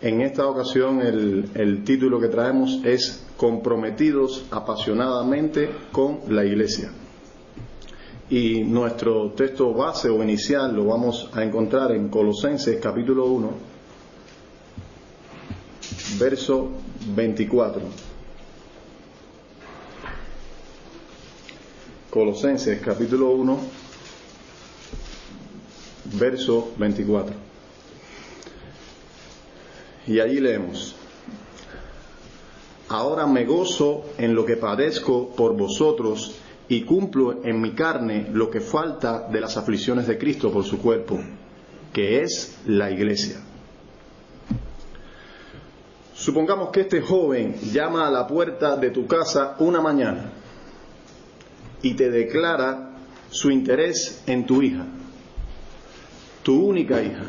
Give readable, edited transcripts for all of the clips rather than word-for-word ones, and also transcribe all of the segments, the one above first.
En esta ocasión el título que traemos es Comprometidos apasionadamente con la Iglesia. Y nuestro texto base o inicial lo vamos a encontrar en Colosenses capítulo 1, verso 24. Colosenses capítulo 1, verso 24. Y allí leemos: Ahora me gozo en lo que padezco por vosotros y cumplo en mi carne lo que falta de las aflicciones de Cristo por su cuerpo, que es la Iglesia. Supongamos que este joven llama a la puerta de tu casa una mañana y te declara su interés en tu hija, tu única hija.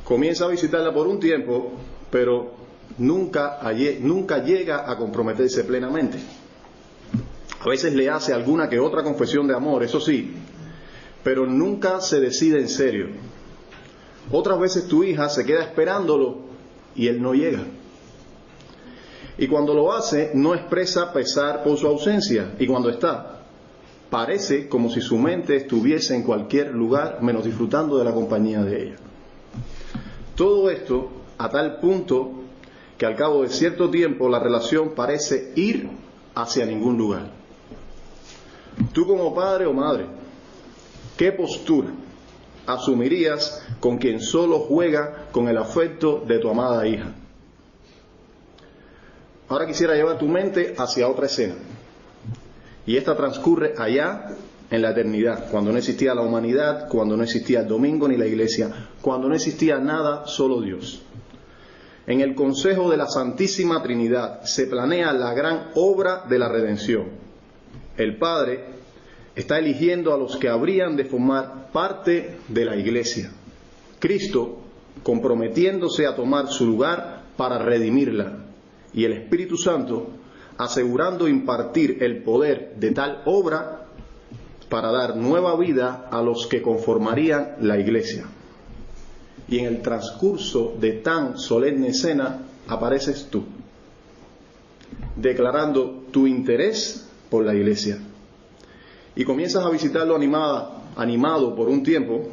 Comienza a visitarla por un tiempo, pero nunca llega a comprometerse plenamente. A veces le hace alguna que otra confesión de amor, eso sí, pero nunca se decide en serio. Otras veces tu hija se queda esperándolo y él no llega. Y cuando lo hace, no expresa pesar por su ausencia. Y cuando está, parece como si su mente estuviese en cualquier lugar menos disfrutando de la compañía de ella. Todo esto a tal punto que al cabo de cierto tiempo la relación parece ir hacia ningún lugar. Tú como padre o madre, ¿qué postura asumirías con quien solo juega con el afecto de tu amada hija? Ahora quisiera llevar tu mente hacia otra escena. Y esta transcurre allá en la eternidad, cuando no existía la humanidad, cuando no existía el domingo ni la iglesia, cuando no existía nada, solo Dios. En el consejo de la Santísima Trinidad se planea la gran obra de la redención. El Padre está eligiendo a los que habrían de formar parte de la iglesia. Cristo comprometiéndose a tomar su lugar para redimirla. Y el Espíritu Santo asegurando impartir el poder de tal obra para dar nueva vida a los que conformarían la iglesia. Y en el transcurso de tan solemne escena apareces tú, declarando tu interés por la iglesia. Y comienzas a visitarlo animado por un tiempo,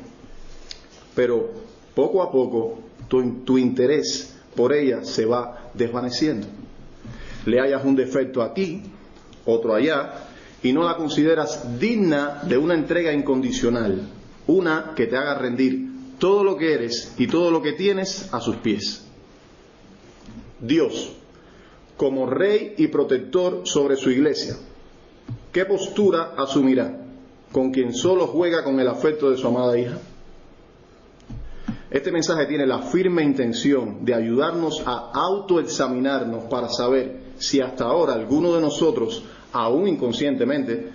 pero poco a poco tu interés por ella se va desvaneciendo. Le hallas un defecto aquí, otro allá, y no la consideras digna de una entrega incondicional, una que te haga rendir todo lo que eres y todo lo que tienes a sus pies. Dios, como Rey y protector sobre su iglesia, ¿qué postura asumirá con quien solo juega con el afecto de su amada hija? Este mensaje tiene la firme intención de ayudarnos a autoexaminarnos para saber si hasta ahora alguno de nosotros, aún inconscientemente,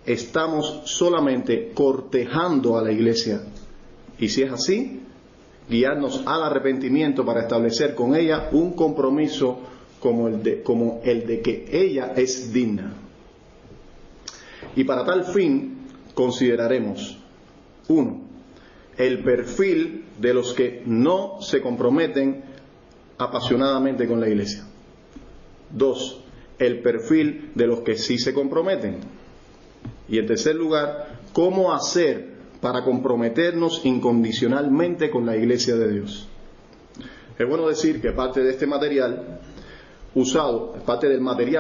estamos solamente cortejando a la iglesia. Y si es así, guiarnos al arrepentimiento para establecer con ella un compromiso como el de que ella es digna. Y para tal fin consideraremos: 1. El perfil de los que no se comprometen apasionadamente con la iglesia. 2. El perfil de los que sí se comprometen. Y en tercer lugar, cómo hacer para comprometernos incondicionalmente con la iglesia de Dios. Es bueno decir que parte del material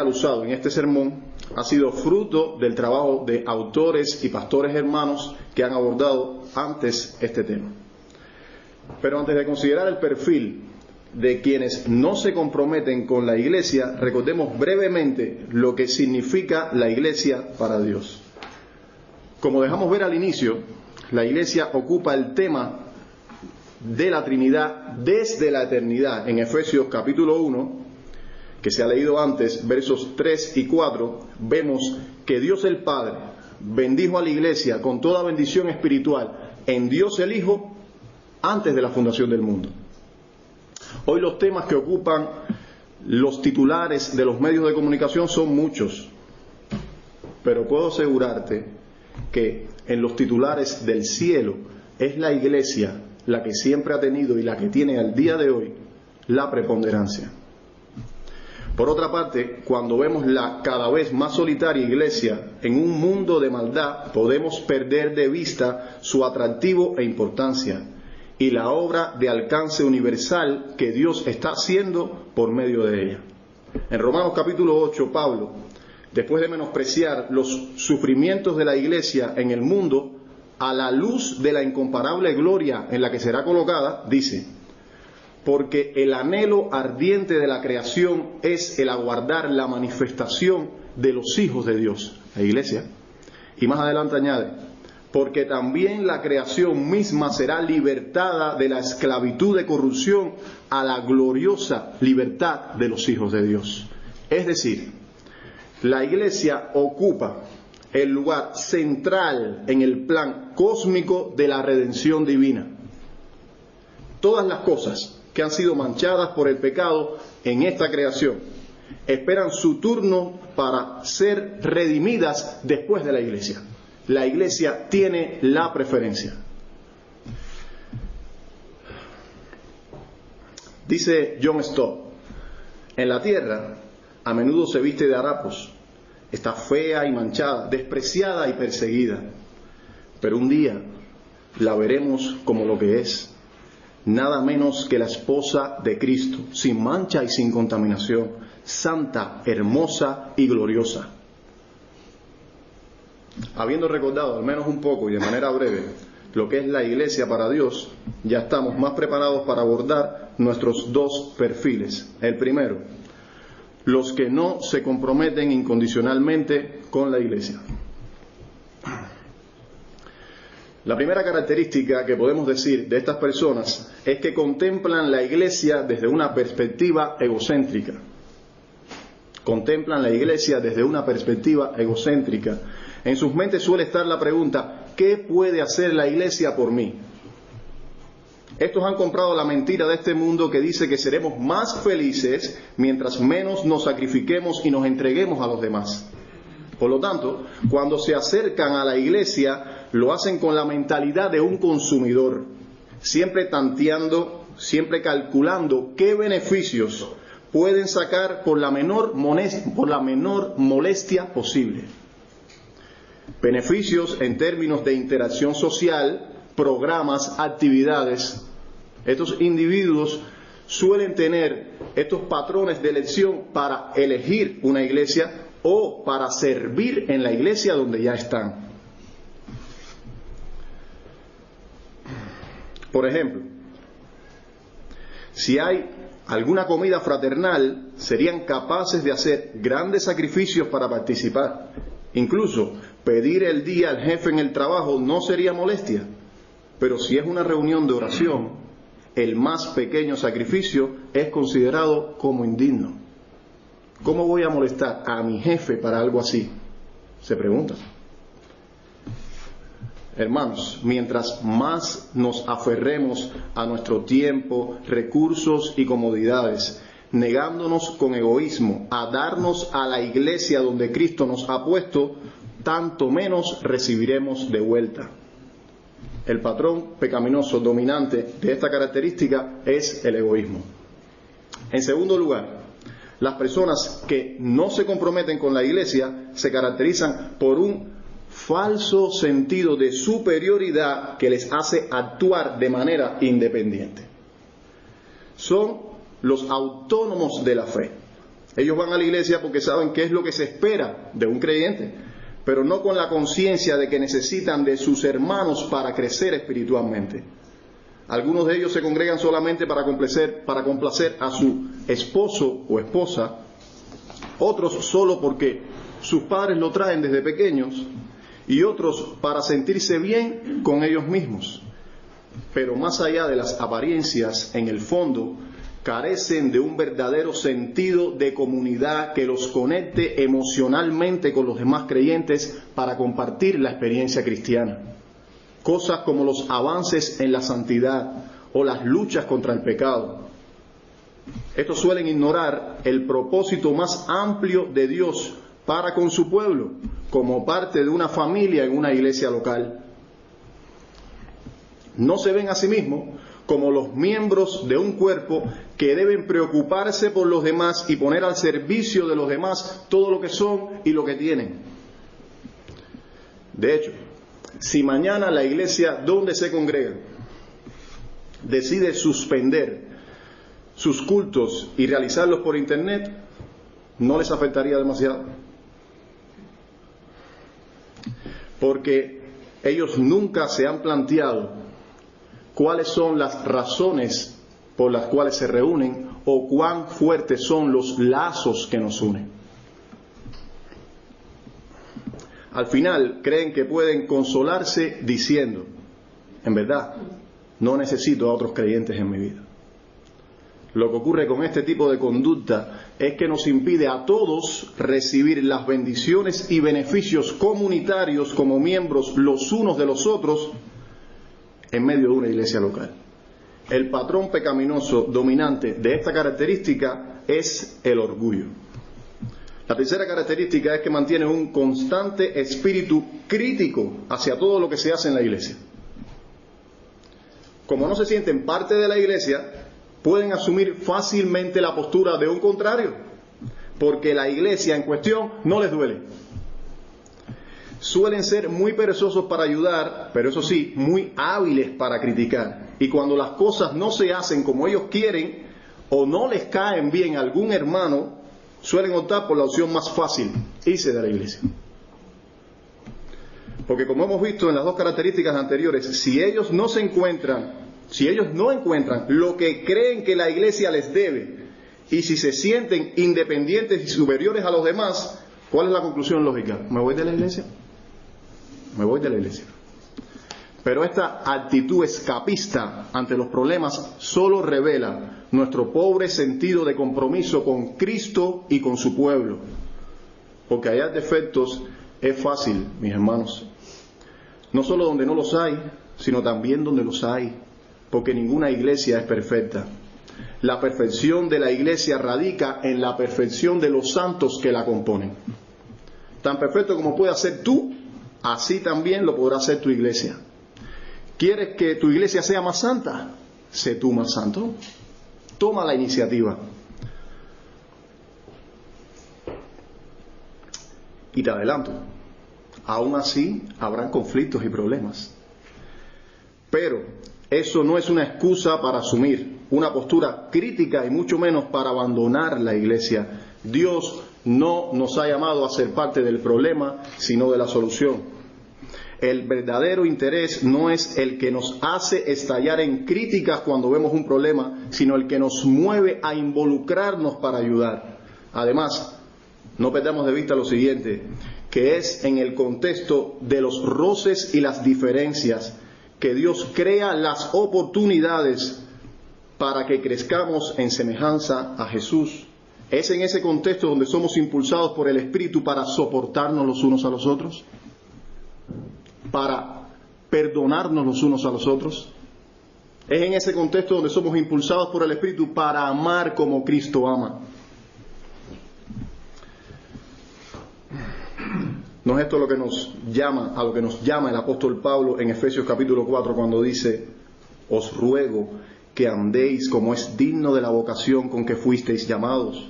usado en este sermón ha sido fruto del trabajo de autores y pastores hermanos que han abordado antes este tema. Pero antes de considerar el perfil de quienes no se comprometen con la iglesia, recordemos brevemente lo que significa la iglesia para Dios. Como dejamos ver al inicio, la iglesia ocupa el tema de la Trinidad desde la eternidad. En Efesios capítulo 1, que se ha leído antes, versos 3 y 4, vemos que Dios el Padre bendijo a la iglesia con toda bendición espiritual en Dios el Hijo antes de la fundación del mundo. Hoy los temas que ocupan los titulares de los medios de comunicación son muchos, pero puedo asegurarte que en los titulares del cielo es la iglesia la que siempre ha tenido y la que tiene al día de hoy la preponderancia. Por otra parte, cuando vemos la cada vez más solitaria iglesia en un mundo de maldad, podemos perder de vista su atractivo e importancia y la obra de alcance universal que Dios está haciendo por medio de ella. En Romanos capítulo 8, Pablo, después de menospreciar los sufrimientos de la iglesia en el mundo, a la luz de la incomparable gloria en la que será colocada, dice: porque el anhelo ardiente de la creación es el aguardar la manifestación de los hijos de Dios, la iglesia. Y más adelante añade: porque también la creación misma será libertada de la esclavitud de corrupción a la gloriosa libertad de los hijos de Dios. Es decir, la iglesia ocupa el lugar central en el plan cósmico de la redención divina. Todas las cosas que han sido manchadas por el pecado en esta creación esperan su turno para ser redimidas después de la iglesia. La iglesia tiene la preferencia. Dice John Stott: en la tierra a menudo se viste de harapos, está fea y manchada, despreciada y perseguida, pero un día la veremos como lo que es, nada menos que la esposa de Cristo, sin mancha y sin contaminación, santa, hermosa y gloriosa. Habiendo recordado al menos un poco y de manera breve lo que es la iglesia para Dios, ya estamos más preparados para abordar nuestros dos perfiles. El primero, los que no se comprometen incondicionalmente con la iglesia. La primera característica que podemos decir de estas personas es que contemplan la iglesia desde una perspectiva egocéntrica. Contemplan la iglesia desde una perspectiva egocéntrica. En sus mentes suele estar la pregunta: ¿qué puede hacer la iglesia por mí? Estos han comprado la mentira de este mundo que dice que seremos más felices mientras menos nos sacrifiquemos y nos entreguemos a los demás. Por lo tanto, cuando se acercan a la iglesia, lo hacen con la mentalidad de un consumidor, siempre tanteando, siempre calculando qué beneficios pueden sacar por la menor molestia posible. Beneficios en términos de interacción social, programas, actividades. Estos individuos suelen tener estos patrones de elección para elegir una iglesia o para servir en la iglesia donde ya están. Por ejemplo, si hay alguna comida fraternal, serían capaces de hacer grandes sacrificios para participar. Incluso pedir el día al jefe en el trabajo no sería molestia. Pero si es una reunión de oración, el más pequeño sacrificio es considerado como indigno. ¿Cómo voy a molestar a mi jefe para algo así?, se pregunta. Hermanos, mientras más nos aferremos a nuestro tiempo, recursos y comodidades, negándonos con egoísmo a darnos a la iglesia donde Cristo nos ha puesto, tanto menos recibiremos de vuelta. El patrón pecaminoso dominante de esta característica es el egoísmo. En segundo lugar, las personas que no se comprometen con la iglesia se caracterizan por un falso sentido de superioridad que les hace actuar de manera independiente. Son los autónomos de la fe. Ellos van a la iglesia porque saben qué es lo que se espera de un creyente, pero no con la conciencia de que necesitan de sus hermanos para crecer espiritualmente. Algunos de ellos se congregan solamente para complacer a su esposo o esposa, otros solo porque sus padres lo traen desde pequeños, y otros para sentirse bien con ellos mismos. Pero más allá de las apariencias, en el fondo, carecen de un verdadero sentido de comunidad que los conecte emocionalmente con los demás creyentes para compartir la experiencia cristiana. Cosas como los avances en la santidad o las luchas contra el pecado. Estos suelen ignorar el propósito más amplio de Dios para con su pueblo, como parte de una familia en una iglesia local. no se ven a sí mismos como los miembros de un cuerpo que deben preocuparse por los demás y poner al servicio de los demás todo lo que son y lo que tienen. De hecho, si mañana la iglesia donde se congrega decide suspender sus cultos y realizarlos por internet, no les afectaría demasiado. Porque ellos nunca se han planteado cuáles son las razones por las cuales se reúnen o cuán fuertes son los lazos que nos unen. Al final creen que pueden consolarse diciendo, en verdad, no necesito a otros creyentes en mi vida. Lo que ocurre con este tipo de conducta es que nos impide a todos recibir las bendiciones y beneficios comunitarios como miembros los unos de los otros en medio de una iglesia local. El patrón pecaminoso dominante de esta característica es el orgullo. La tercera característica es que mantiene un constante espíritu crítico hacia todo lo que se hace en la iglesia. Como no se sienten parte de la iglesia, pueden asumir fácilmente la postura de un contrario, porque la iglesia en cuestión no les duele. Suelen ser muy perezosos para ayudar, pero eso sí, muy hábiles para criticar. Y cuando las cosas no se hacen como ellos quieren o no les caen bien a algún hermano, suelen optar por la opción más fácil, irse de la iglesia. Porque como hemos visto en las dos características anteriores, si ellos no encuentran lo que creen que la iglesia les debe, y si se sienten independientes y superiores a los demás, ¿cuál es la conclusión lógica? ¿Me voy de la iglesia? Me voy de la iglesia. Pero esta actitud escapista ante los problemas solo revela nuestro pobre sentido de compromiso con Cristo y con su pueblo. Porque hallar defectos es fácil, mis hermanos. No solo donde no los hay, sino también donde los hay. Porque ninguna iglesia es perfecta. La perfección de la iglesia radica en la perfección de los santos que la componen. Tan perfecto como puedas ser tú, así también lo podrá ser tu iglesia. ¿Quieres que tu iglesia sea más santa? Sé tú más santo. Toma la iniciativa. Y te adelanto, aún así habrán conflictos y problemas. Pero eso no es una excusa para asumir una postura crítica y mucho menos para abandonar la iglesia. Dios no nos ha llamado a ser parte del problema, sino de la solución. El verdadero interés no es el que nos hace estallar en críticas cuando vemos un problema, sino el que nos mueve a involucrarnos para ayudar. Además, no perdamos de vista lo siguiente, que es en el contexto de los roces y las diferencias que Dios crea las oportunidades para que crezcamos en semejanza a Jesús. Es en ese contexto donde somos impulsados por el Espíritu para soportarnos los unos a los otros, para perdonarnos los unos a los otros. Es en ese contexto donde somos impulsados por el Espíritu para amar como Cristo ama. No es esto lo que nos llama, a lo que nos llama el apóstol Pablo en Efesios capítulo 4 cuando dice: os ruego que andéis como es digno de la vocación con que fuisteis llamados,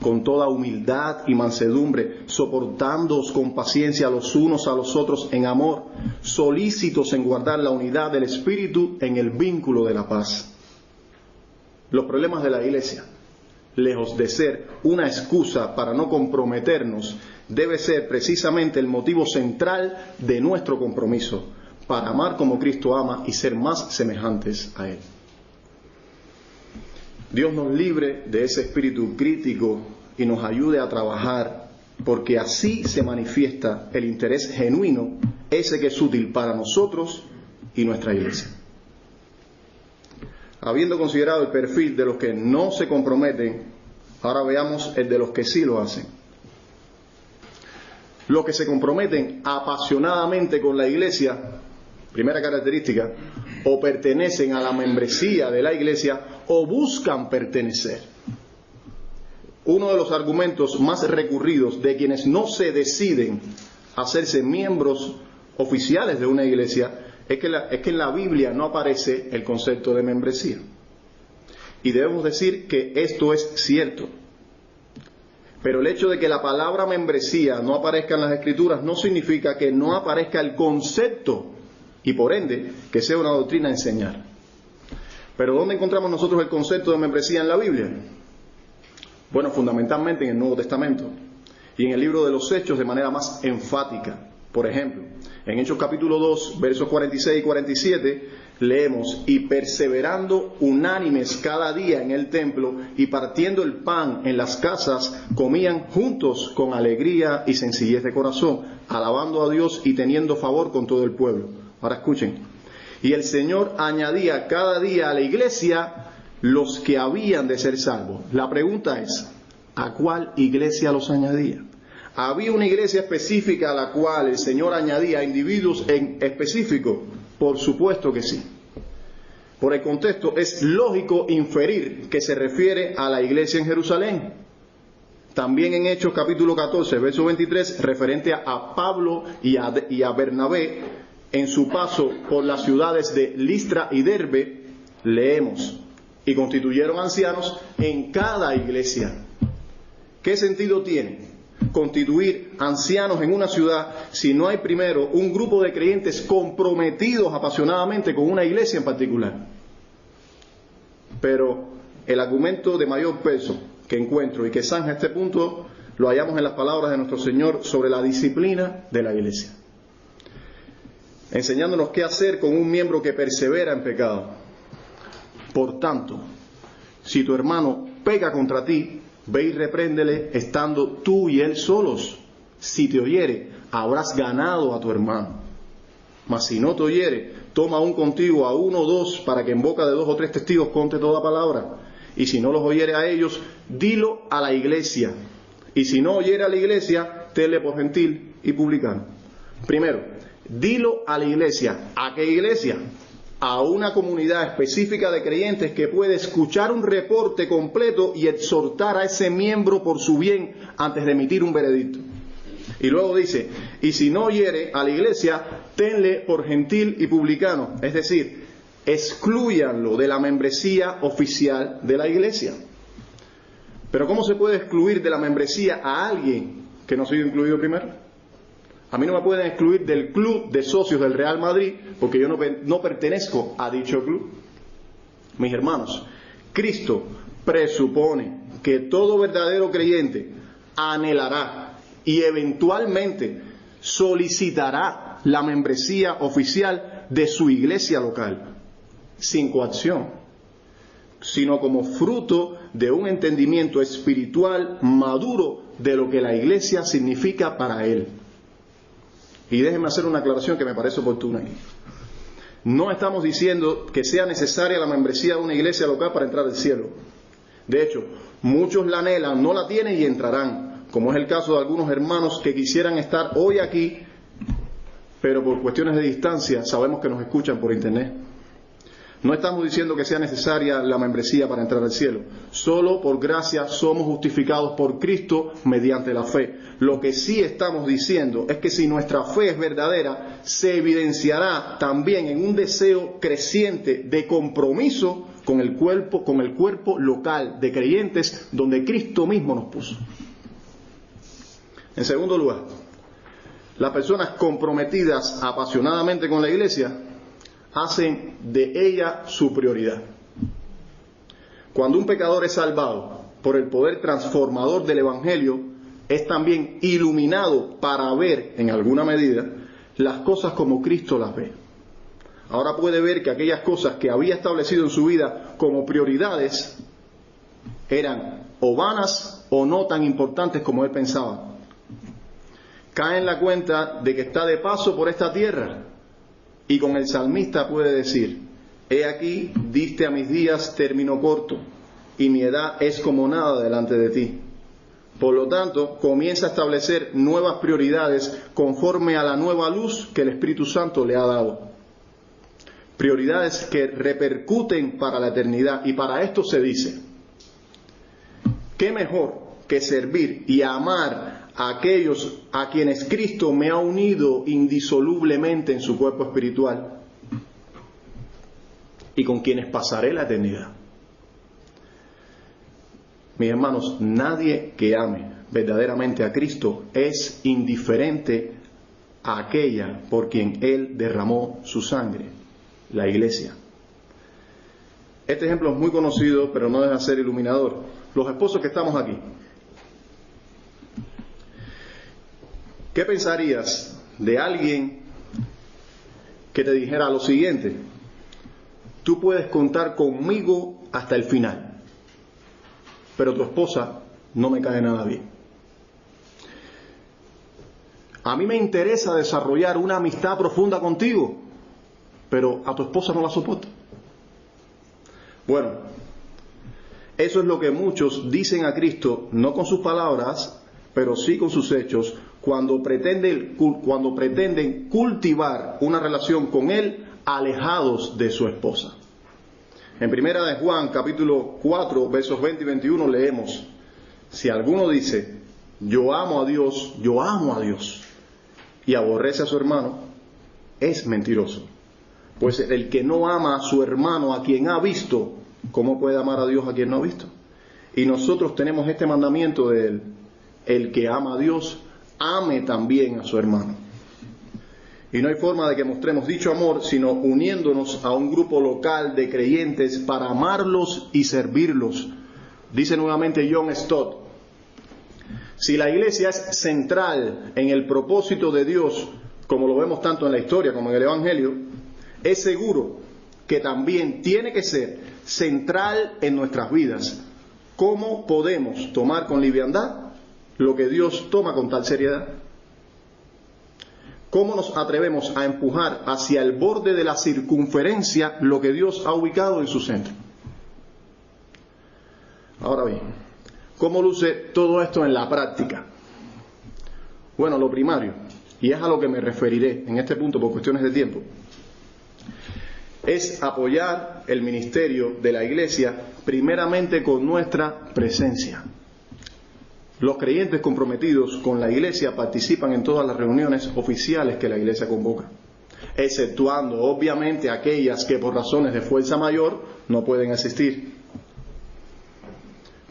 con toda humildad y mansedumbre, soportándoos con paciencia los unos a los otros en amor, solícitos en guardar la unidad del Espíritu en el vínculo de la paz. Los problemas de la iglesia, lejos de ser una excusa para no comprometernos, debe ser precisamente el motivo central de nuestro compromiso, para amar como Cristo ama y ser más semejantes a Él. Dios nos libre de ese espíritu crítico y nos ayude a trabajar, porque así se manifiesta el interés genuino, ese que es útil para nosotros y nuestra iglesia. Habiendo considerado el perfil de los que no se comprometen, ahora veamos el de los que sí lo hacen. Los que se comprometen apasionadamente con la iglesia, primera característica, o pertenecen a la membresía de la iglesia o buscan pertenecer. Uno de los argumentos más recurridos de quienes no se deciden a hacerse miembros oficiales de una iglesia es que en la Biblia no aparece el concepto de membresía. Y debemos decir que esto es cierto. Pero el hecho de que la palabra membresía no aparezca en las Escrituras no significa que no aparezca el concepto y por ende que sea una doctrina a enseñar. Pero ¿dónde encontramos nosotros el concepto de membresía en la Biblia? Bueno, fundamentalmente en el Nuevo Testamento y en el libro de los Hechos de manera más enfática. Por ejemplo, en Hechos capítulo 2, versos 46 y 47, leemos: y perseverando unánimes cada día en el templo y partiendo el pan en las casas, comían juntos con alegría y sencillez de corazón, alabando a Dios y teniendo favor con todo el pueblo. Ahora escuchen: y el Señor añadía cada día a la iglesia los que habían de ser salvos. La pregunta es, ¿a cuál iglesia los añadía? ¿Había una iglesia específica a la cual el Señor añadía individuos en específico? Por supuesto que sí. Por el contexto es lógico inferir que se refiere a la iglesia en Jerusalén. También en Hechos capítulo 14, verso 23, referente a Pablo y a Bernabé, en su paso por las ciudades de Listra y Derbe, leemos: y constituyeron ancianos en cada iglesia. ¿Qué sentido tiene constituir ancianos en una ciudad si no hay primero un grupo de creyentes comprometidos apasionadamente con una iglesia en particular? Pero el argumento de mayor peso que encuentro y que zanja este punto lo hallamos en las palabras de nuestro Señor sobre la disciplina de la iglesia, enseñándonos qué hacer con un miembro que persevera en pecado. Por tanto, si tu hermano peca contra ti, ve y repréndele estando tú y él solos. Si te oyere, habrás ganado a tu hermano. Mas si no te oyere, toma aún contigo a 1 o 2, para que en boca de 2 o 3 testigos conte toda palabra. Y si no los oyere a ellos, dilo a la iglesia. Y si no oyere a la iglesia, tenle por gentil y publicano. Primero, dilo a la iglesia. ¿A qué iglesia? A una comunidad específica de creyentes que puede escuchar un reporte completo y exhortar a ese miembro por su bien antes de emitir un veredicto. Y luego dice: y si no oyere a la iglesia, tenle por gentil y publicano. Es decir, exclúyanlo de la membresía oficial de la iglesia. Pero ¿cómo se puede excluir de la membresía a alguien que no ha sido incluido primero? A mí no me pueden excluir del club de socios del Real Madrid porque yo no pertenezco a dicho club. Mis hermanos, Cristo presupone que todo verdadero creyente anhelará y eventualmente solicitará la membresía oficial de su iglesia local, sin coacción, sino como fruto de un entendimiento espiritual maduro de lo que la iglesia significa para él. Y déjenme hacer una aclaración que me parece oportuna aquí. No estamos diciendo que sea necesaria la membresía de una iglesia local para entrar al cielo. De hecho, muchos la anhelan, no la tienen y entrarán, como es el caso de algunos hermanos que quisieran estar hoy aquí, pero por cuestiones de distancia sabemos que nos escuchan por internet. No estamos diciendo que sea necesaria la membresía para entrar al cielo. Solo por gracia somos justificados por Cristo mediante la fe. Lo que sí estamos diciendo es que si nuestra fe es verdadera, se evidenciará también en un deseo creciente de compromiso con el cuerpo local de creyentes donde Cristo mismo nos puso. En segundo lugar, las personas comprometidas apasionadamente con la iglesia hacen de ella su prioridad. Cuando un pecador es salvado por el poder transformador del Evangelio, es también iluminado para ver, en alguna medida, las cosas como Cristo las ve. Ahora puede ver que aquellas cosas que había establecido en su vida como prioridades eran o vanas o no tan importantes como él pensaba. Cae en la cuenta de que está de paso por esta tierra. Y con el salmista puede decir: he aquí, diste a mis días término corto, y mi edad es como nada delante de ti. Por lo tanto, comienza a establecer nuevas prioridades conforme a la nueva luz que el Espíritu Santo le ha dado. Prioridades que repercuten para la eternidad. Y para esto se dice: ¿qué mejor que servir y amar a aquellos a quienes Cristo me ha unido indisolublemente en su cuerpo espiritual? y con quienes pasaré la eternidad. Mis hermanos, nadie que ame verdaderamente a Cristo es indiferente a aquella por quien Él derramó su sangre, la iglesia. Este ejemplo es muy conocido, pero no deja de ser iluminador. Los esposos que estamos aquí, ¿qué pensarías de alguien que te dijera lo siguiente? Tú puedes contar conmigo hasta el final, pero tu esposa no me cae nada bien. A mí me interesa desarrollar una amistad profunda contigo, pero a tu esposa no la soporto. Bueno, eso es lo que muchos dicen a Cristo, no con sus palabras, pero sí con sus hechos, cuando pretenden cultivar una relación con Él alejados de su esposa. En Primera de Juan, capítulo 4, versos 20 y 21, leemos: si alguno dice, yo amo a Dios, y aborrece a su hermano, es mentiroso. Pues el que no ama a su hermano, a quien ha visto, ¿cómo puede amar a Dios a quien no ha visto? Y nosotros tenemos este mandamiento de Él: el que ama a Dios, ame también a su hermano. Y no hay forma de que mostremos dicho amor sino uniéndonos a un grupo local de creyentes para amarlos y servirlos. Dice nuevamente John Stott: si la iglesia es central en el propósito de Dios, como lo vemos tanto en la historia como en el Evangelio, es seguro que también tiene que ser central en nuestras vidas. ¿Cómo podemos tomar con liviandad lo que Dios toma con tal seriedad? ¿Cómo nos atrevemos a empujar hacia el borde de la circunferencia lo que Dios ha ubicado en su centro? Ahora bien, ¿cómo luce todo esto en la práctica? Bueno, lo primario, y es a lo que me referiré en este punto por cuestiones de tiempo, es apoyar el ministerio de la iglesia primeramente con nuestra presencia. Los creyentes comprometidos con la iglesia participan en todas las reuniones oficiales que la iglesia convoca, exceptuando obviamente aquellas que por razones de fuerza mayor no pueden asistir.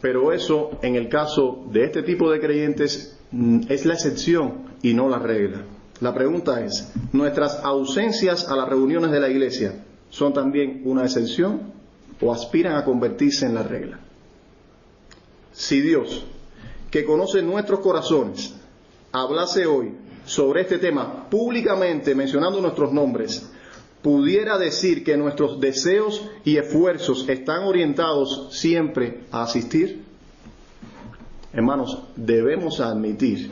Pero eso, en el caso de este tipo de creyentes, es la excepción y no la regla. La pregunta es, ¿nuestras ausencias a las reuniones de la iglesia son también una excepción o aspiran a convertirse en la regla? Si Dios, que conoce nuestros corazones, hablase hoy sobre este tema públicamente mencionando nuestros nombres, pudiera decir que nuestros deseos y esfuerzos están orientados siempre a asistir. Hermanos, debemos admitir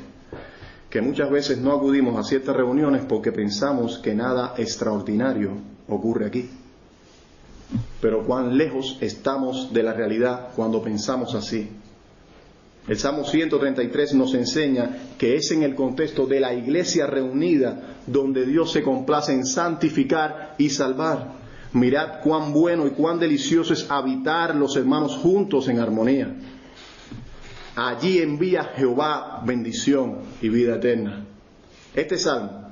que muchas veces no acudimos a ciertas reuniones porque pensamos que nada extraordinario ocurre aquí. Pero cuán lejos estamos de la realidad cuando pensamos así. El Salmo 133 nos enseña que es en el contexto de la iglesia reunida donde Dios se complace en santificar y salvar. Mirad cuán bueno y cuán delicioso es habitar los hermanos juntos en armonía. Allí envía Jehová bendición y vida eterna. Este salmo,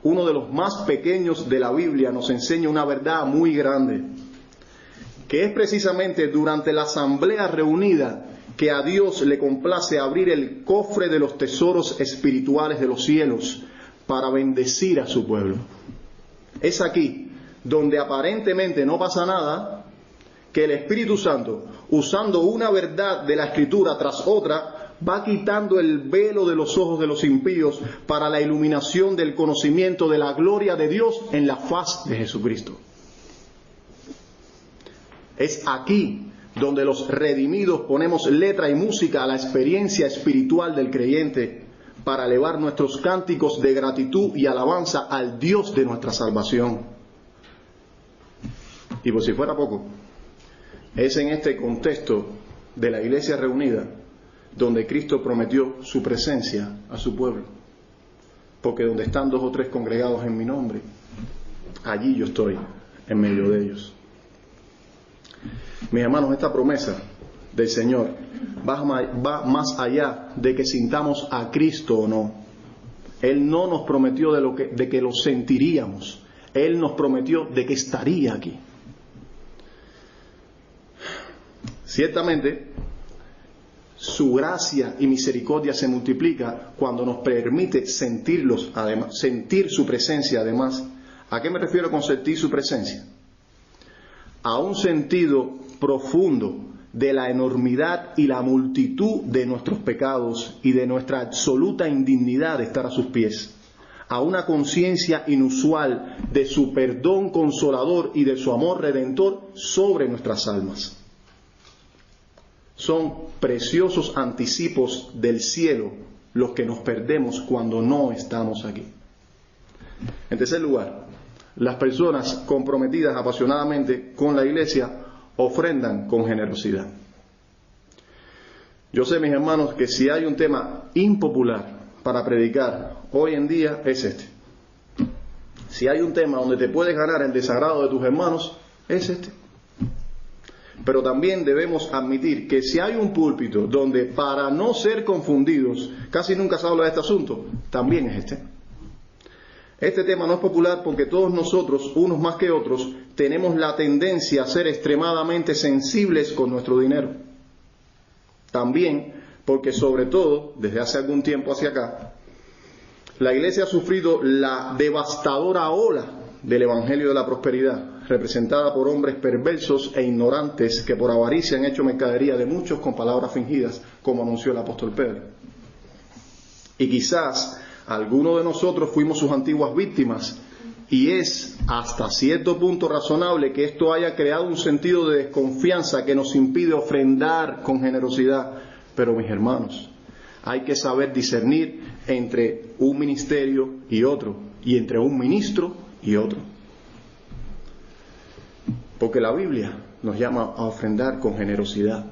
uno de los más pequeños de la Biblia, nos enseña una verdad muy grande, que es precisamente durante la asamblea reunida que a Dios le complace abrir el cofre de los tesoros espirituales de los cielos para bendecir a su pueblo. Es aquí donde aparentemente no pasa nada, que el Espíritu Santo, usando una verdad de la Escritura tras otra, va quitando el velo de los ojos de los impíos para la iluminación del conocimiento de la gloria de Dios en la faz de Jesucristo. Es aquí donde los redimidos ponemos letra y música a la experiencia espiritual del creyente para elevar nuestros cánticos de gratitud y alabanza al Dios de nuestra salvación. Y por si fuera poco, es en este contexto de la iglesia reunida donde Cristo prometió su presencia a su pueblo. Porque donde están 2 o 3 congregados en mi nombre, allí yo estoy en medio de ellos. Mis hermanos, esta promesa del Señor va más allá de que sintamos a Cristo o no. Él no nos prometió de que lo sentiríamos. Él nos prometió de que estaría aquí. Ciertamente, su gracia y misericordia se multiplica cuando nos permite sentir su presencia además. ¿A qué me refiero con sentir su presencia? A un sentido profundo de la enormidad y la multitud de nuestros pecados y de nuestra absoluta indignidad de estar a sus pies. A una conciencia inusual de su perdón consolador y de su amor redentor sobre nuestras almas. Son preciosos anticipos del cielo los que nos perdemos cuando no estamos aquí. En tercer lugar, las personas comprometidas apasionadamente con la iglesia ofrendan con generosidad. Yo sé, mis hermanos, que si hay un tema impopular para predicar hoy en día es este. Si hay un tema donde te puedes ganar el desagrado de tus hermanos, es este. Pero también debemos admitir que si hay un púlpito donde, para no ser confundidos, casi nunca se habla de este asunto, también es este. Este tema no es popular porque todos nosotros, unos más que otros, tenemos la tendencia a ser extremadamente sensibles con nuestro dinero. También porque, sobre todo, desde hace algún tiempo hacia acá, la Iglesia ha sufrido la devastadora ola del Evangelio de la Prosperidad, representada por hombres perversos e ignorantes que por avaricia han hecho mercadería de muchos con palabras fingidas, como anunció el apóstol Pedro. Y quizás algunos de nosotros fuimos sus antiguas víctimas, y es hasta cierto punto razonable que esto haya creado un sentido de desconfianza que nos impide ofrendar con generosidad. Pero, mis hermanos, hay que saber discernir entre un ministerio y otro, y entre un ministro y otro. Porque la Biblia nos llama a ofrendar con generosidad.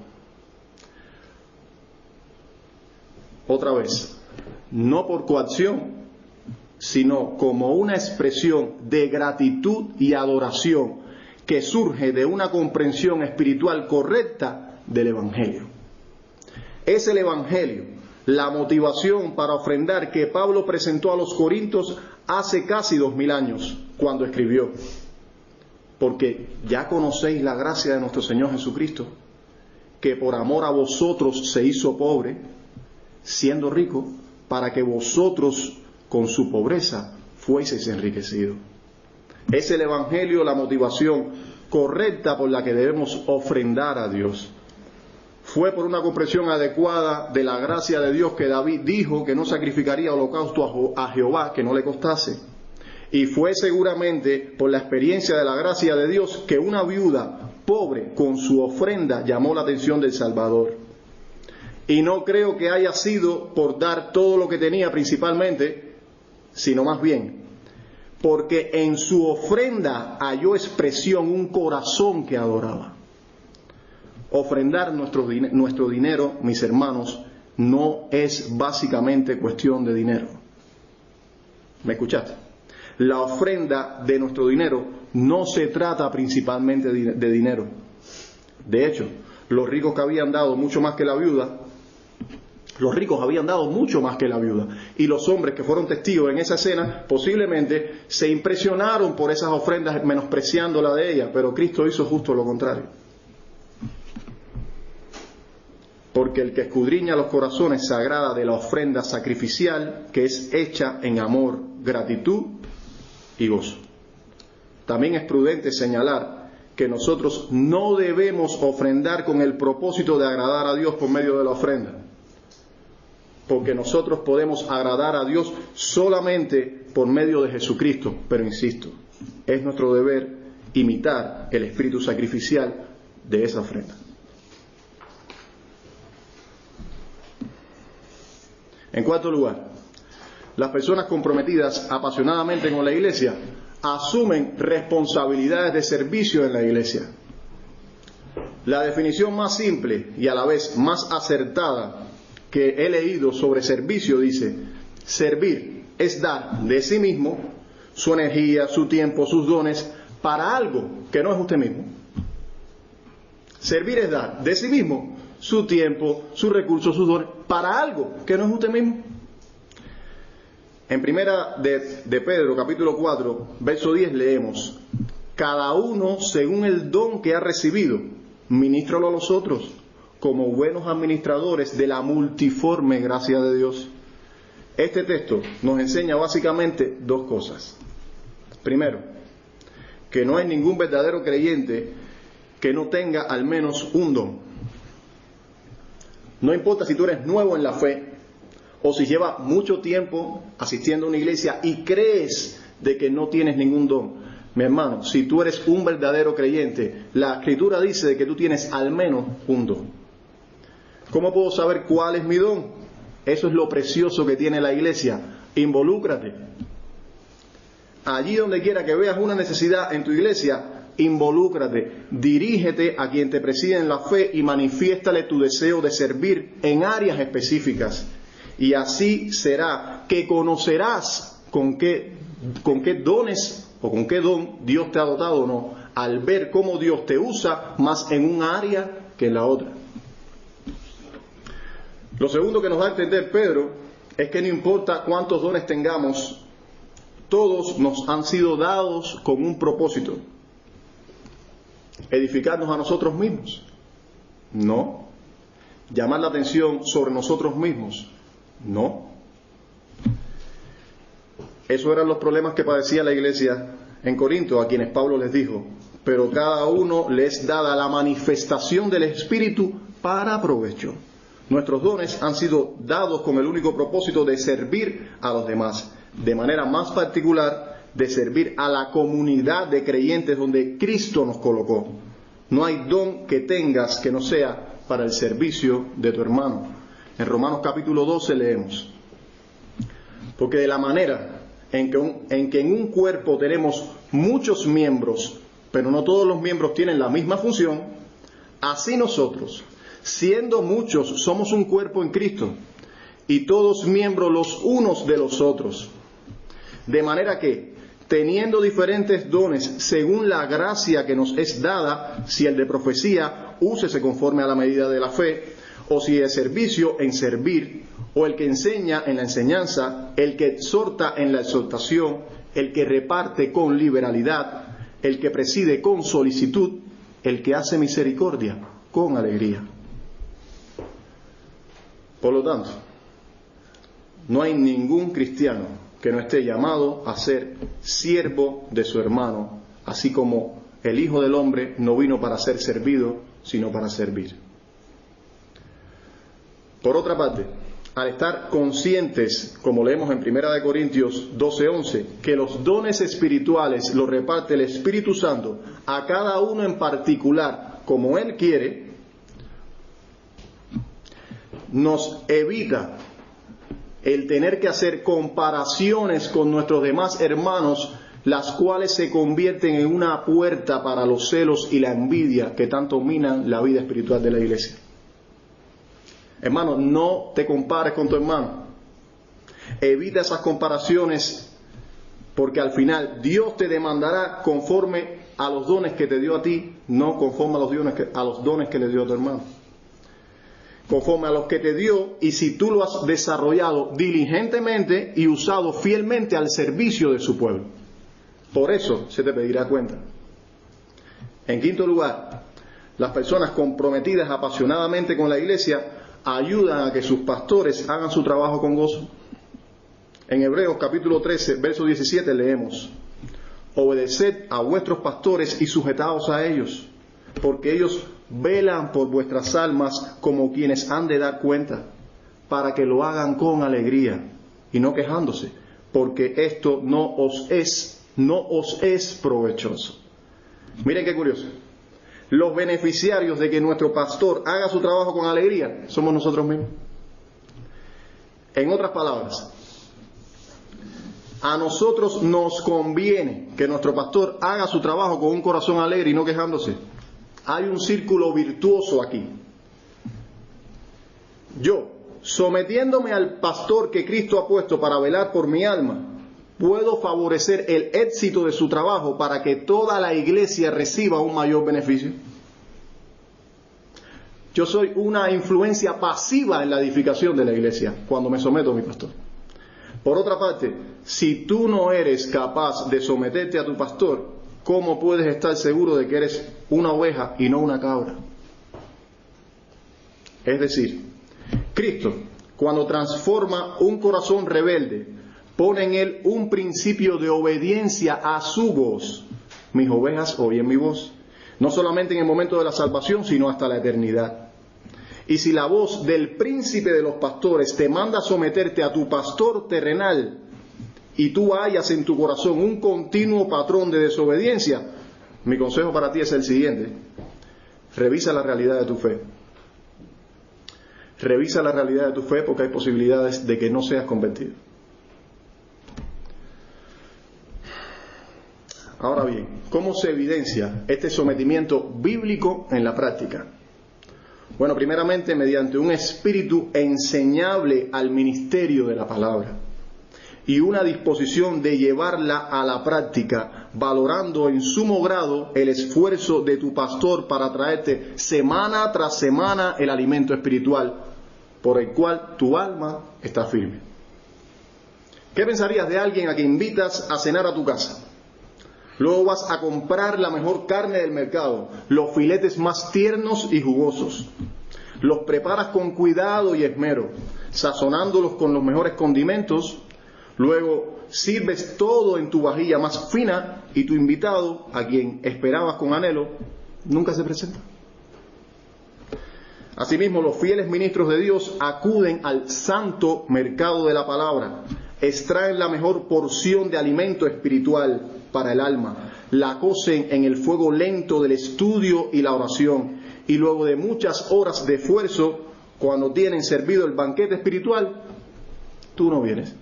Otra vez, no por coacción, sino como una expresión de gratitud y adoración que surge de una comprensión espiritual correcta del Evangelio. Es el Evangelio la motivación para ofrendar que Pablo presentó a los Corintios hace casi 2000 años, cuando escribió: porque ya conocéis la gracia de nuestro Señor Jesucristo, que por amor a vosotros se hizo pobre, siendo rico, para que vosotros con su pobreza fueseis enriquecidos. Es el Evangelio la motivación correcta por la que debemos ofrendar a Dios. Fue por una comprensión adecuada de la gracia de Dios que David dijo que no sacrificaría holocausto a Jehová que no le costase. Y fue seguramente por la experiencia de la gracia de Dios que una viuda pobre con su ofrenda llamó la atención del Salvador. Y no creo que haya sido por dar todo lo que tenía principalmente, sino más bien porque en su ofrenda halló expresión un corazón que adoraba. Ofrendar nuestro dinero, mis hermanos, no es básicamente cuestión de dinero. ¿Me escuchaste? La ofrenda de nuestro dinero no se trata principalmente de dinero. De hecho, los ricos que habían dado mucho más que la viuda, los ricos habían dado mucho más que la viuda. Y los hombres que fueron testigos en esa escena posiblemente se impresionaron por esas ofrendas menospreciando la de ella, pero Cristo hizo justo lo contrario. Porque el que escudriña los corazones se agrada de la ofrenda sacrificial que es hecha en amor, gratitud y gozo. También es prudente señalar que nosotros no debemos ofrendar con el propósito de agradar a Dios por medio de la ofrenda. Porque nosotros podemos agradar a Dios solamente por medio de Jesucristo. Pero insisto, es nuestro deber imitar el espíritu sacrificial de esa ofrenda. En cuarto lugar, las personas comprometidas apasionadamente con la iglesia asumen responsabilidades de servicio en la iglesia. La definición más simple y a la vez más acertada que he leído sobre servicio dice: servir es dar de sí mismo, su energía, su tiempo, sus dones, para algo que no es usted mismo. Servir es dar de sí mismo su tiempo, sus recursos, sus dones, para algo que no es usted mismo. En primera de Pedro, capítulo 4, verso 10, leemos: cada uno según el don que ha recibido, Ministralo a los otros como buenos administradores de la multiforme gracia de Dios. Este texto nos enseña básicamente dos cosas. Primero, que no hay ningún verdadero creyente que no tenga al menos un don. No importa si tú eres nuevo en la fe o si llevas mucho tiempo asistiendo a una iglesia y crees de que no tienes ningún don. Mi hermano, si tú eres un verdadero creyente, la Escritura dice de que tú tienes al menos un don. ¿Cómo puedo saber cuál es mi don? Eso es lo precioso que tiene la iglesia. Involúcrate. Allí donde quiera que veas una necesidad en tu iglesia, involúcrate. Dirígete a quien te preside en la fe y manifiéstale tu deseo de servir en áreas específicas. Y así será que conocerás con qué dones o con qué don Dios te ha dotado o no, al ver cómo Dios te usa más en un área que en la otra. Lo segundo que nos da a entender Pedro es que no importa cuántos dones tengamos, todos nos han sido dados con un propósito. ¿Edificarnos a nosotros mismos? No. ¿Llamar la atención sobre nosotros mismos? No. Esos eran los problemas que padecía la iglesia en Corinto, a quienes Pablo les dijo: pero cada uno les es dada la manifestación del Espíritu para provecho. Nuestros dones han sido dados con el único propósito de servir a los demás, de manera más particular de servir a la comunidad de creyentes donde Cristo nos colocó. No hay don que tengas que no sea para el servicio de tu hermano. En Romanos capítulo 12 leemos: porque de la manera en que en un cuerpo tenemos muchos miembros, pero no todos los miembros tienen la misma función, así nosotros, siendo muchos, somos un cuerpo en Cristo, y todos miembros los unos de los otros. De manera que, teniendo diferentes dones según la gracia que nos es dada, si el de profecía, úsese conforme a la medida de la fe, o si de servicio, en servir, o el que enseña en la enseñanza, el que exhorta en la exhortación, el que reparte con liberalidad, el que preside con solicitud, el que hace misericordia con alegría. Por lo tanto, no hay ningún cristiano que no esté llamado a ser siervo de su hermano, así como el Hijo del Hombre no vino para ser servido, sino para servir. Por otra parte, al estar conscientes, como leemos en 1 Corintios 12:11, que los dones espirituales los reparte el Espíritu Santo a cada uno en particular, como Él quiere, nos evita el tener que hacer comparaciones con nuestros demás hermanos, las cuales se convierten en una puerta para los celos y la envidia que tanto minan la vida espiritual de la iglesia. Hermano, no te compares con tu hermano. Evita esas comparaciones, porque al final Dios te demandará conforme a los dones que te dio a ti, no conforme a los dones que le dio a tu hermano. Conforme a los que te dio, y si tú lo has desarrollado diligentemente y usado fielmente al servicio de su pueblo. Por eso se te pedirá cuenta. En quinto lugar, las personas comprometidas apasionadamente con la iglesia ayudan a que sus pastores hagan su trabajo con gozo. En Hebreos capítulo 13, verso 17 leemos: obedeced a vuestros pastores y sujetaos a ellos, porque ellos velan por vuestras almas como quienes han de dar cuenta, para que lo hagan con alegría y no quejándose, porque esto no os es provechoso. Miren qué curioso. Los beneficiarios de que nuestro pastor haga su trabajo con alegría somos nosotros mismos. En otras palabras, a nosotros nos conviene que nuestro pastor haga su trabajo con un corazón alegre y no quejándose. Hay un círculo virtuoso aquí. Yo, sometiéndome al pastor que Cristo ha puesto para velar por mi alma, puedo favorecer el éxito de su trabajo para que toda la iglesia reciba un mayor beneficio. Yo soy una influencia pasiva en la edificación de la iglesia cuando me someto a mi pastor. Por otra parte, si tú no eres capaz de someterte a tu pastor, ¿cómo puedes estar seguro de que eres una oveja y no una cabra? Es decir, Cristo, cuando transforma un corazón rebelde, pone en él un principio de obediencia a su voz. Mis ovejas oyen mi voz. No solamente en el momento de la salvación, sino hasta la eternidad. Y si la voz del príncipe de los pastores te manda a someterte a tu pastor terrenal, y tú hallas en tu corazón un continuo patrón de desobediencia, mi consejo para ti es el siguiente: revisa la realidad de tu fe. Revisa la realidad de tu fe, porque hay posibilidades de que no seas convertido. Ahora bien, ¿cómo se evidencia este sometimiento bíblico en la práctica? Bueno, primeramente mediante un espíritu enseñable al ministerio de la palabra y una disposición de llevarla a la práctica, valorando en sumo grado el esfuerzo de tu pastor para traerte semana tras semana el alimento espiritual por el cual tu alma está firme. ¿Qué pensarías de alguien a quien invitas a cenar a tu casa? Luego vas a comprar la mejor carne del mercado, los filetes más tiernos y jugosos. Los preparas con cuidado y esmero, sazonándolos con los mejores condimentos. Luego sirves todo en tu vajilla más fina y tu invitado, a quien esperabas con anhelo, nunca se presenta. Asimismo, los fieles ministros de Dios acuden al santo mercado de la palabra, extraen la mejor porción de alimento espiritual para el alma, la cocen en el fuego lento del estudio y la oración, y luego de muchas horas de esfuerzo, cuando tienen servido el banquete espiritual, tú no vienes.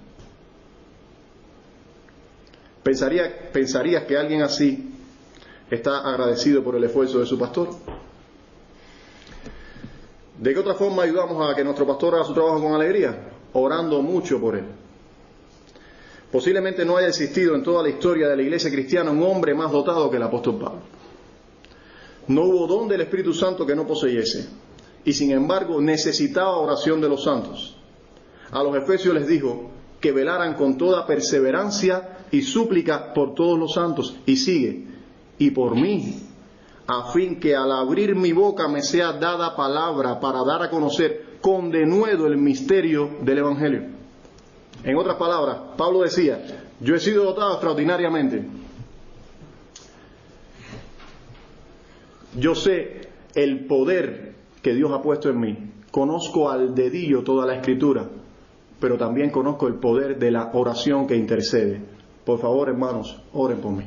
¿Pensarías que alguien así está agradecido por el esfuerzo de su pastor? ¿De qué otra forma ayudamos a que nuestro pastor haga su trabajo con alegría? Orando mucho por él. Posiblemente no haya existido en toda la historia de la iglesia cristiana un hombre más dotado que el apóstol Pablo. No hubo don del Espíritu Santo que no poseyese, y sin embargo necesitaba oración de los santos. A los efesios les dijo que velaran con toda perseverancia y súplica por todos los santos, y sigue, y por mí, a fin que al abrir mi boca me sea dada palabra para dar a conocer con denuedo el misterio del Evangelio. En otras palabras, Pablo decía: yo he sido dotado extraordinariamente. Yo sé el poder que Dios ha puesto en mí. Conozco al dedillo toda la Escritura, pero también conozco el poder de la oración que intercede. Por favor, hermanos, oren por mí.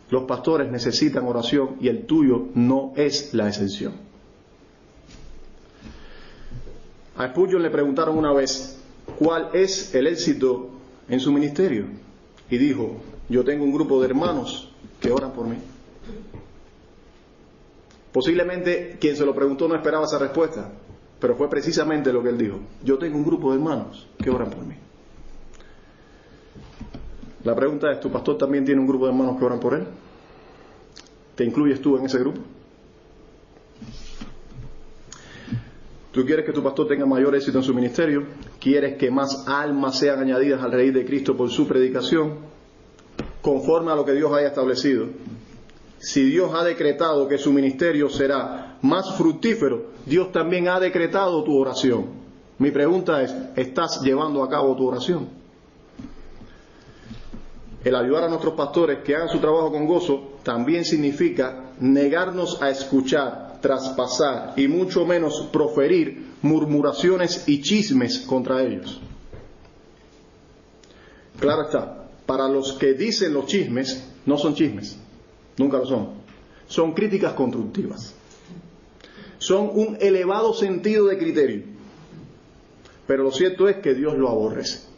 Los pastores necesitan oración y el tuyo no es la excepción. A Spurgeon le preguntaron una vez cuál es el éxito en su ministerio, y dijo: yo tengo un grupo de hermanos que oran por mí. Posiblemente quien se lo preguntó no esperaba esa respuesta, pero fue precisamente lo que él dijo: yo tengo un grupo de hermanos que oran por mí. La pregunta es: ¿tu pastor también tiene un grupo de hermanos que oran por él? ¿Te incluyes tú en ese grupo? ¿Tú quieres que tu pastor tenga mayor éxito en su ministerio? ¿Quieres que más almas sean añadidas al reír de Cristo por su predicación? Conforme a lo que Dios haya establecido. Si Dios ha decretado que su ministerio será más fructífero, Dios también ha decretado tu oración. Mi pregunta es: ¿estás llevando a cabo tu oración? El ayudar a nuestros pastores que hagan su trabajo con gozo también significa negarnos a escuchar, traspasar y mucho menos proferir murmuraciones y chismes contra ellos. Claro está, para los que dicen los chismes, no son chismes, nunca lo son. Son críticas constructivas. Son un elevado sentido de criterio. Pero lo cierto es que Dios lo aborrece.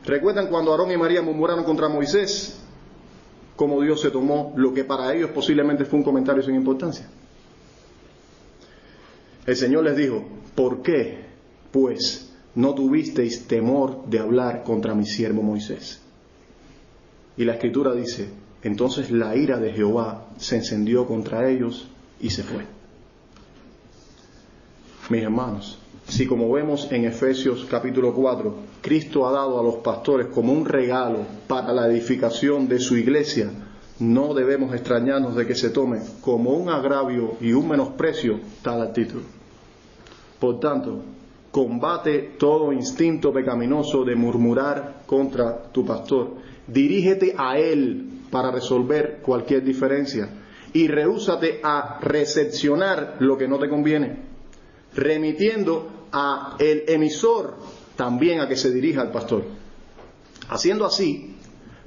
¿Recuerdan cuando Aarón y María murmuraron contra Moisés? Cómo Dios se tomó lo que para ellos posiblemente fue un comentario sin importancia. El Señor les dijo: ¿por qué, pues, no tuvisteis temor de hablar contra mi siervo Moisés? Y la Escritura dice: entonces la ira de Jehová se encendió contra ellos y se fue. Mis hermanos, si como vemos en Efesios capítulo 4, Cristo ha dado a los pastores como un regalo para la edificación de su iglesia, no debemos extrañarnos de que se tome como un agravio y un menosprecio tal actitud. Por tanto, combate todo instinto pecaminoso de murmurar contra tu pastor. Dirígete a él para resolver cualquier diferencia y rehúsate a recepcionar lo que no te conviene, remitiendo a el emisor también a que se dirija al pastor. Haciendo así,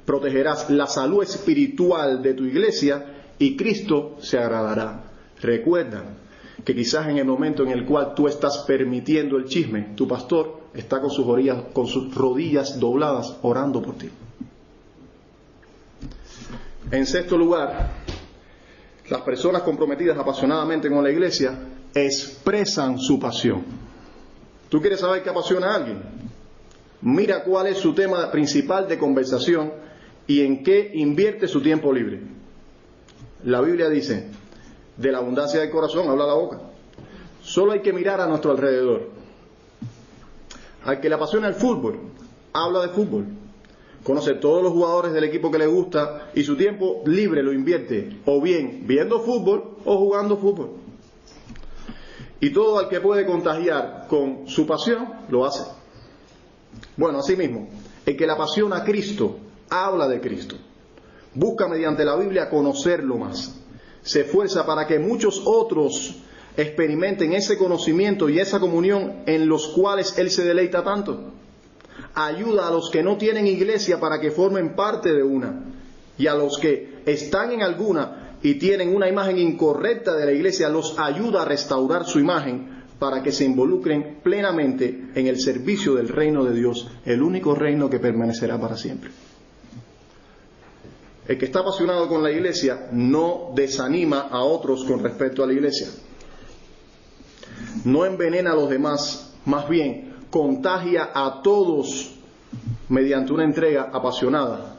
protegerás la salud espiritual de tu iglesia y Cristo se agradará. Recuerda que quizás en el momento en el cual tú estás permitiendo el chisme, tu pastor está con sus rodillas dobladas orando por ti. En sexto lugar, las personas comprometidas apasionadamente con la iglesia expresan su pasión. ¿Tú quieres saber qué apasiona a alguien? Mira cuál es su tema principal de conversación y en qué invierte su tiempo libre. La Biblia dice, de la abundancia del corazón habla la boca. Solo hay que mirar a nuestro alrededor. Al que le apasiona el fútbol, habla de fútbol. Conoce todos los jugadores del equipo que le gusta y su tiempo libre lo invierte o bien viendo fútbol o jugando fútbol. Y todo al que puede contagiar con su pasión, lo hace. Bueno, asimismo, el que le apasiona a Cristo, habla de Cristo. Busca mediante la Biblia conocerlo más. Se esfuerza para que muchos otros experimenten ese conocimiento y esa comunión en los cuales Él se deleita tanto. Ayuda a los que no tienen iglesia para que formen parte de una. Y a los que están en alguna y tienen una imagen incorrecta de la iglesia, los ayuda a restaurar su imagen para que se involucren plenamente en el servicio del reino de Dios, el único reino que permanecerá para siempre. El que está apasionado con la iglesia no desanima a otros con respecto a la iglesia. No envenena a los demás, más bien contagia a todos mediante una entrega apasionada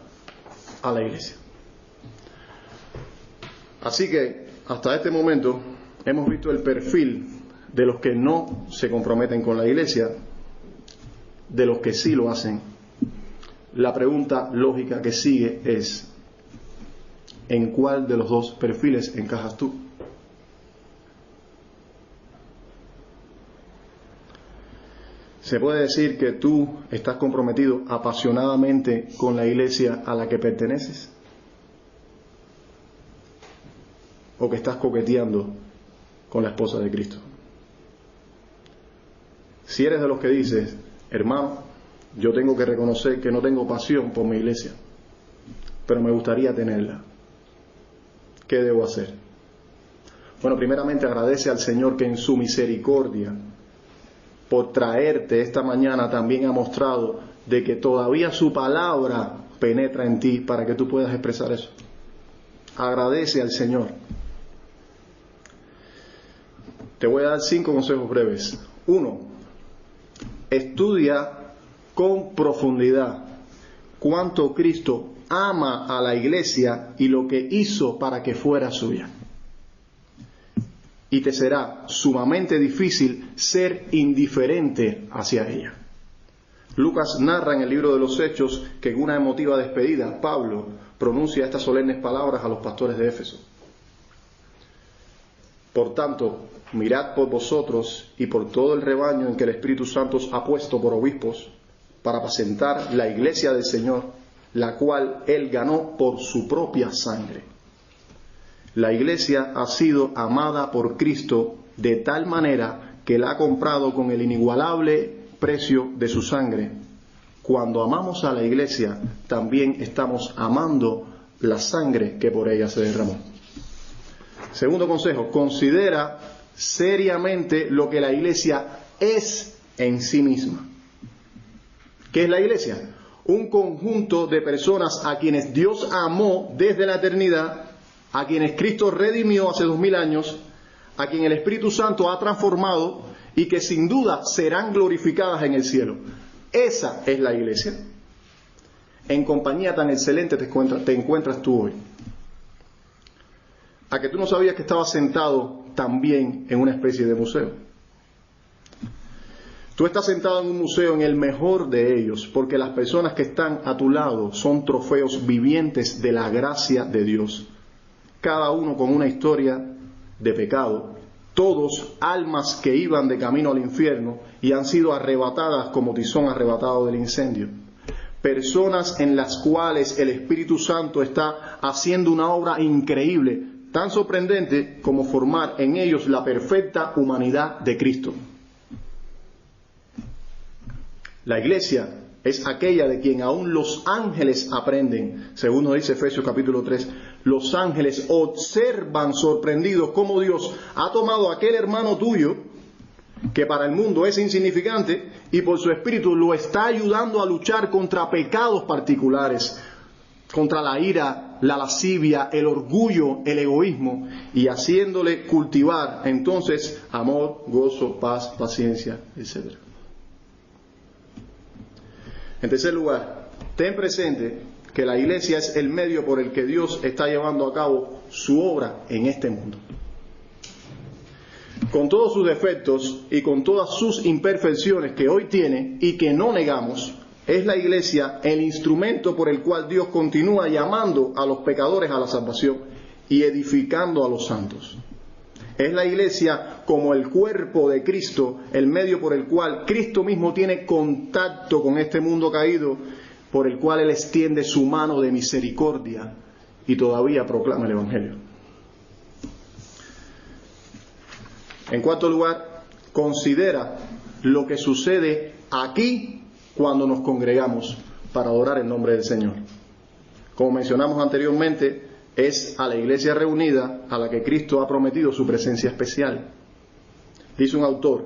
a la iglesia. Así que hasta este momento hemos visto el perfil de los que no se comprometen con la iglesia, de los que sí lo hacen. La pregunta lógica que sigue es: ¿en cuál de los dos perfiles encajas tú? ¿Se puede decir que tú estás comprometido apasionadamente con la iglesia a la que perteneces? ¿O que estás coqueteando con la esposa de Cristo? Si eres de los que dices, hermano, yo tengo que reconocer que no tengo pasión por mi iglesia, pero me gustaría tenerla, ¿qué debo hacer? Bueno, primeramente agradece al Señor que en su misericordia, por traerte esta mañana, también ha mostrado de que todavía su palabra penetra en ti para que tú puedas expresar eso. Agradece al Señor. Te voy a dar 5 consejos breves. 1. Estudia con profundidad cuánto Cristo ama a la iglesia y lo que hizo para que fuera suya. Y te será sumamente difícil ser indiferente hacia ella. Lucas narra en el libro de los Hechos que en una emotiva despedida Pablo pronuncia estas solemnes palabras a los pastores de Éfeso. Por tanto, mirad por vosotros y por todo el rebaño en que el Espíritu Santo os ha puesto por obispos, para apacentar la iglesia del Señor, la cual Él ganó por su propia sangre. La iglesia ha sido amada por Cristo de tal manera que la ha comprado con el inigualable precio de su sangre. Cuando amamos a la iglesia, también estamos amando la sangre que por ella se derramó. Segundo consejo, considera seriamente lo que la iglesia es en sí misma. ¿Qué es la iglesia? Un conjunto de personas a quienes Dios amó desde la eternidad, a quienes Cristo redimió hace 2000 años, a quien el Espíritu Santo ha transformado y que sin duda serán glorificadas en el cielo. Esa es la iglesia. En compañía tan excelente te encuentras tú hoy. A que tú no sabías que estabas sentado también en una especie de museo. Tú estás sentado en un museo, en el mejor de ellos, porque las personas que están a tu lado son trofeos vivientes de la gracia de Dios. Cada uno con una historia de pecado, todos almas que iban de camino al infierno y han sido arrebatadas como tizón arrebatado del incendio. Personas en las cuales el Espíritu Santo está haciendo una obra increíble, tan sorprendente como formar en ellos la perfecta humanidad de Cristo. La iglesia es aquella de quien aún los ángeles aprenden. Según nos dice Efesios capítulo 3, los ángeles observan sorprendidos cómo Dios ha tomado a aquel hermano tuyo, que para el mundo es insignificante, y por su espíritu lo está ayudando a luchar contra pecados particulares, contra la ira, la lascivia, el orgullo, el egoísmo, y haciéndole cultivar entonces amor, gozo, paz, paciencia, etc. En tercer lugar, ten presente que la iglesia es el medio por el que Dios está llevando a cabo su obra en este mundo. Con todos sus defectos y con todas sus imperfecciones que hoy tiene y que no negamos, es la iglesia el instrumento por el cual Dios continúa llamando a los pecadores a la salvación y edificando a los santos. Es la iglesia como el cuerpo de Cristo, el medio por el cual Cristo mismo tiene contacto con este mundo caído, por el cual Él extiende su mano de misericordia y todavía proclama el Evangelio. En cuarto lugar, considera lo que sucede aquí cuando nos congregamos para adorar el nombre del Señor. Como mencionamos anteriormente, es a la iglesia reunida a la que Cristo ha prometido su presencia especial. Dice un autor,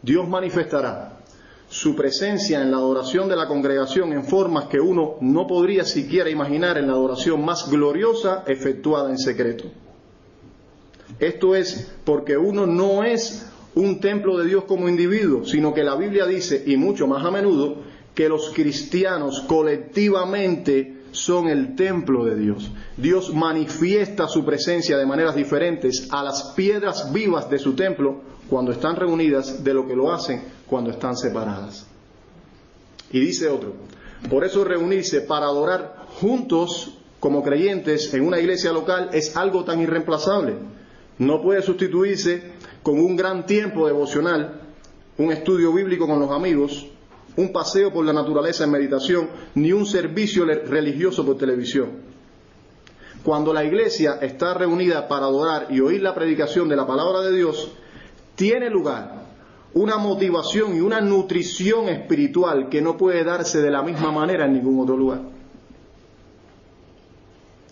Dios manifestará su presencia en la adoración de la congregación en formas que uno no podría siquiera imaginar en la adoración más gloriosa efectuada en secreto. Esto es porque uno no es un templo de Dios como individuo, sino que la Biblia dice, y mucho más a menudo, que los cristianos colectivamente son el templo de Dios. Dios manifiesta su presencia de maneras diferentes a las piedras vivas de su templo cuando están reunidas de lo que lo hacen cuando están separadas. Y dice otro, por eso reunirse para adorar juntos como creyentes en una iglesia local es algo tan irreemplazable. No puede sustituirse con un gran tiempo devocional, un estudio bíblico con los amigos, un paseo por la naturaleza en meditación, ni un servicio religioso por televisión. Cuando la iglesia está reunida para adorar y oír la predicación de la palabra de Dios, tiene lugar una motivación y una nutrición espiritual que no puede darse de la misma manera en ningún otro lugar.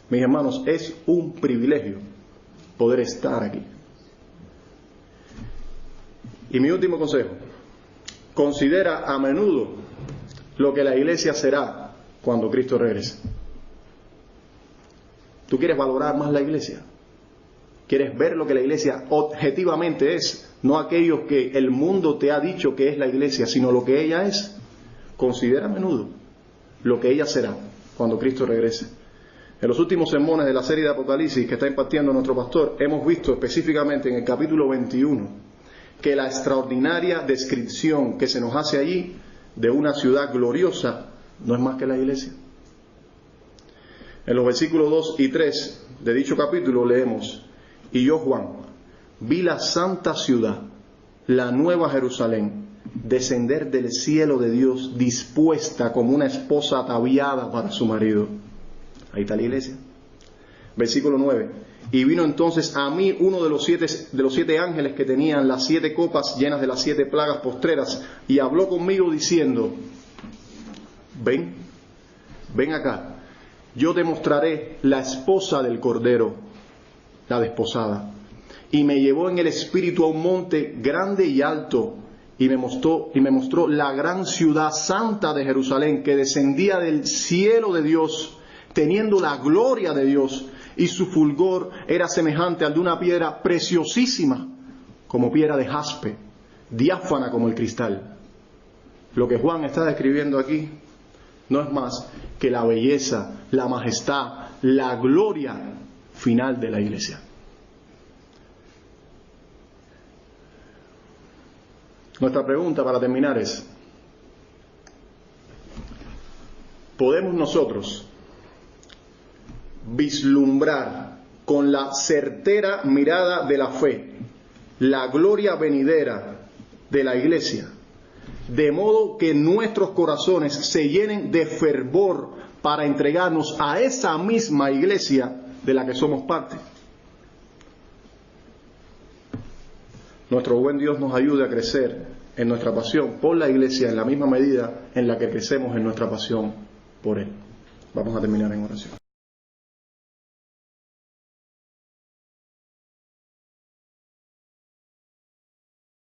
Mis hermanos, es un privilegio poder estar aquí. Y mi último consejo, considera a menudo lo que la iglesia será cuando Cristo regrese. ¿Tú quieres valorar más la iglesia? ¿Quieres ver lo que la iglesia objetivamente es? No aquello que el mundo te ha dicho que es la iglesia, sino lo que ella es. Considera a menudo lo que ella será cuando Cristo regrese. En los últimos sermones de la serie de Apocalipsis que está impartiendo nuestro pastor, hemos visto específicamente en el capítulo 21 que la extraordinaria descripción que se nos hace allí de una ciudad gloriosa no es más que la iglesia. En los versículos 2 y 3 de dicho capítulo leemos, y yo, Juan, vi la santa ciudad, la nueva Jerusalén, descender del cielo de Dios, dispuesta como una esposa ataviada para su marido. Ahí está la iglesia. Versículo 9. Y vino entonces a mí uno de los siete ángeles que tenían las 7 copas llenas de las 7 plagas postreras, y habló conmigo diciendo, ven acá, yo te mostraré la esposa del Cordero, la desposada. Y me llevó en el espíritu a un monte grande y alto, y me mostró la gran ciudad santa de Jerusalén, que descendía del cielo de Dios, teniendo la gloria de Dios, y su fulgor era semejante al de una piedra preciosísima, como piedra de jaspe, diáfana como el cristal. Lo que Juan está describiendo aquí no es más que la belleza, la majestad, la gloria final de la iglesia. Nuestra pregunta para terminar es, ¿podemos nosotros vislumbrar con la certera mirada de la fe la gloria venidera de la iglesia, de modo que nuestros corazones se llenen de fervor para entregarnos a esa misma iglesia de la que somos parte? Nuestro buen Dios nos ayude a crecer en nuestra pasión por la iglesia en la misma medida en la que crecemos en nuestra pasión por Él. Vamos a terminar en oración.